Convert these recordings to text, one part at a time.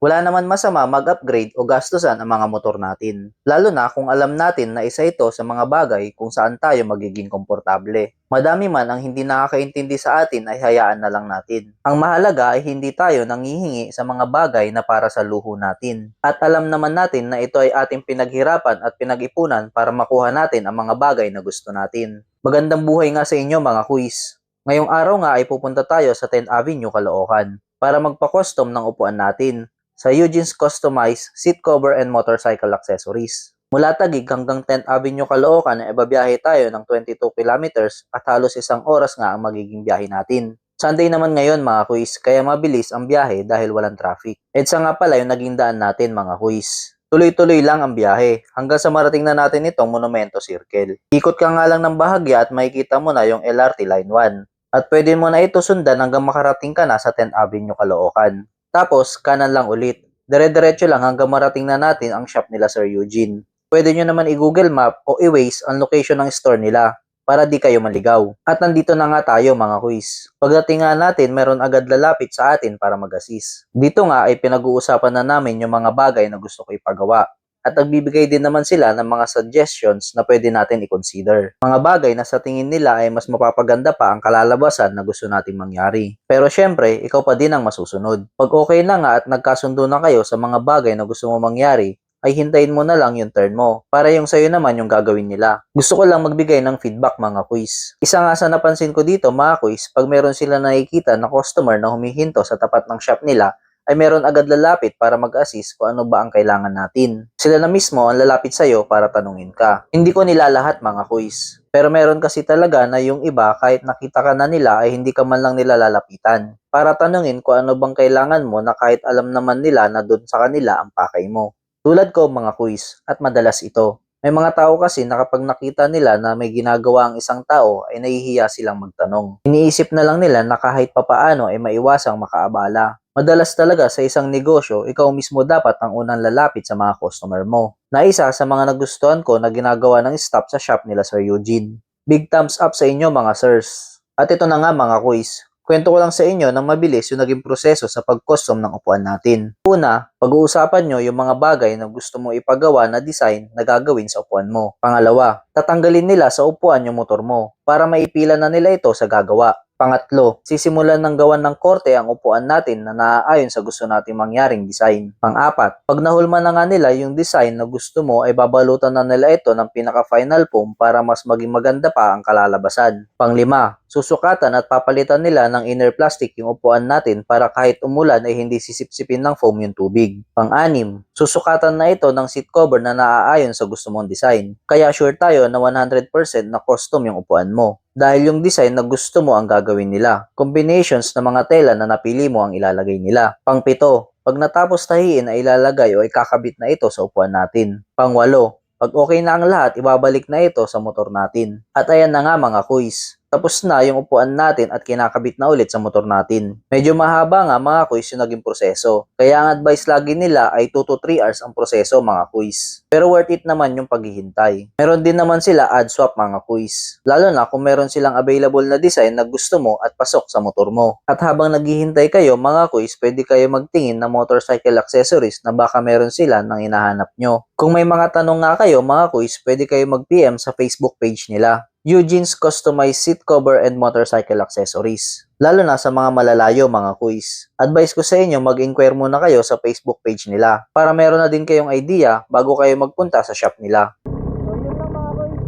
Wala naman masama mag-upgrade o gastusan ang mga motor natin, lalo na kung alam natin na isa ito sa mga bagay kung saan tayo magiging komportable. Madami man ang hindi nakakaintindi sa atin ay hayaan na lang natin. Ang mahalaga ay hindi tayo nanghihingi sa mga bagay na para sa luho natin. At alam naman natin na ito ay ating pinaghirapan at pinag-ipunan para makuha natin ang mga bagay na gusto natin. Magandang buhay nga sa inyo mga kuis. Ngayong araw nga ay pupunta tayo sa 10th Avenue, Caloocan para magpa-custom ng upuan natin sa Eugene's Customized Seat Cover and Motorcycle Accessories. Mula Taguig hanggang 10th Avenue, Caloocan ay babiyahe tayo ng 22 kilometers at halos isang oras nga ang magiging biyahe natin. Sunday naman ngayon mga kuis, kaya mabilis ang biyahe dahil walang traffic. EDSA nga pala yung naging daan natin mga kuis. Tuloy-tuloy lang ang biyahe hanggang sa marating na natin itong Monumento Circle. Ikot ka nga lang ng bahagya at makikita mo na yung LRT Line 1. At pwede mo na ito sundan hanggang makarating ka na sa 10th Avenue, Caloocan. Tapos, kanan lang ulit. Dire-diretso lang hanggang marating na natin ang shop nila Sir Eugene. Pwede nyo naman i-Google Map o i-Waze ang location ng store nila para di kayo maligaw. At nandito na nga tayo mga kuis. Pagdating nga natin, meron agad lalapit sa atin para mag-assist. Dito nga ay pinag-uusapan na namin yung mga bagay na gusto ko ipagawa. At nagbibigay din naman sila ng mga suggestions na pwede natin i-consider. Mga bagay na sa tingin nila ay mas mapapaganda pa ang kalalabasan na gusto nating mangyari. Pero syempre, ikaw pa din ang masusunod. Pag okay na nga at nagkasundo na kayo sa mga bagay na gusto mo mangyari, ay hintayin mo na lang yung turn mo para yung sayo naman yung gagawin nila. Gusto ko lang magbigay ng feedback mga quiz. Isa nga sa napansin ko dito mga quiz, pag meron sila nakikita na customer na humihinto sa tapat ng shop nila, ay meron agad lalapit para mag-assist kung ano ba ang kailangan natin. Sila na mismo ang lalapit sa'yo para tanungin ka. Hindi ko nilalahat mga quiz. Pero meron kasi talaga na yung iba kahit nakita ka na nila ay hindi ka man lang nila lalapitan. Para tanungin kung ano bang kailangan mo na kahit alam naman nila na doon sa kanila ang pakay mo. Tulad ko mga quiz at madalas ito. May mga tao kasi na kapag nakita nila na may ginagawa ang isang tao ay nahihiya silang magtanong. Iniisip na lang nila na kahit papaano ay maiwasang makaabala. Madalas talaga sa isang negosyo, ikaw mismo dapat ang unang lalapit sa mga customer mo. Na isa sa mga nagustuhan ko na ginagawa ng staff sa shop nila Sir Eugene. Big thumbs up sa inyo mga sirs. At ito na nga mga quiz. Kwento ko lang sa inyo ng mabilis yung naging proseso sa pag-custom ng upuan natin. Una, pag-uusapan nyo yung mga bagay na gusto mo ipagawa na design na gagawin sa upuan mo. Pangalawa, tatanggalin nila sa upuan yung motor mo para maipila na nila ito sa gagawa. Pangatlo, sisimulan ng gawan ng korte ang upuan natin na naaayon sa gusto nating mangyaring design. Pang-apat, pag nahulma na nga nila yung design na gusto mo ay babalutan na nila ito ng pinaka-final foam para mas maging maganda pa ang kalalabasan. Pang-lima, susukatan at papalitan nila ng inner plastic yung upuan natin para kahit umulan ay hindi sisipsipin ng foam yung tubig. Pang-anim, susukatan na ito ng seat cover na naaayon sa gusto mong design. Kaya sure tayo na 100% na custom yung upuan mo. Dahil yung design na gusto mo ang gagawin nila. Combinations ng mga tela na napili mo ang ilalagay nila. Pang-pito, pag natapos tahiin ay ilalagay o ikakabit na ito sa upuan natin. Pang-walo, pag okay na ang lahat, ibabalik na ito sa motor natin. At ayan na nga mga kuis. Tapos na yung upuan natin at kinakabit na ulit sa motor natin. Medyo mahaba nga mga quiz yung naging proseso. Kaya ang advice lagi nila ay 2 to 3 hours ang proseso mga quiz. Pero worth it naman yung paghihintay. Meron din naman sila ad swap mga quiz. Lalo na kung meron silang available na design na gusto mo at pasok sa motor mo. At habang naghihintay kayo mga quiz, pwede kayo magtingin ng motorcycle accessories na baka meron sila nang hinahanap nyo. Kung may mga tanong nga kayo mga quiz, pwede kayo mag-PM sa Facebook page nila. Eugene's Customized Seat Cover and Motorcycle Accessories. Lalo na sa mga malalayo mga quiz. Advice ko sa inyo mag-inquire muna kayo sa Facebook page nila para meron na din kayong idea bago kayo magpunta sa shop nila. So yun lang mga quiz.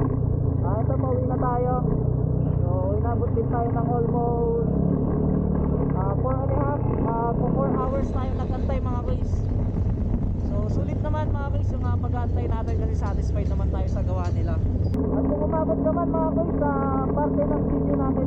Ito pauwi na tayo. So inabot din tayo ng almost 4 hours tayo nagantay mga quiz. So sulit naman mga quiz yung pag-aantay natin kasi satisfied naman tayo sa gawa nila. At kung umabot naman mga boys sa parte ng video natin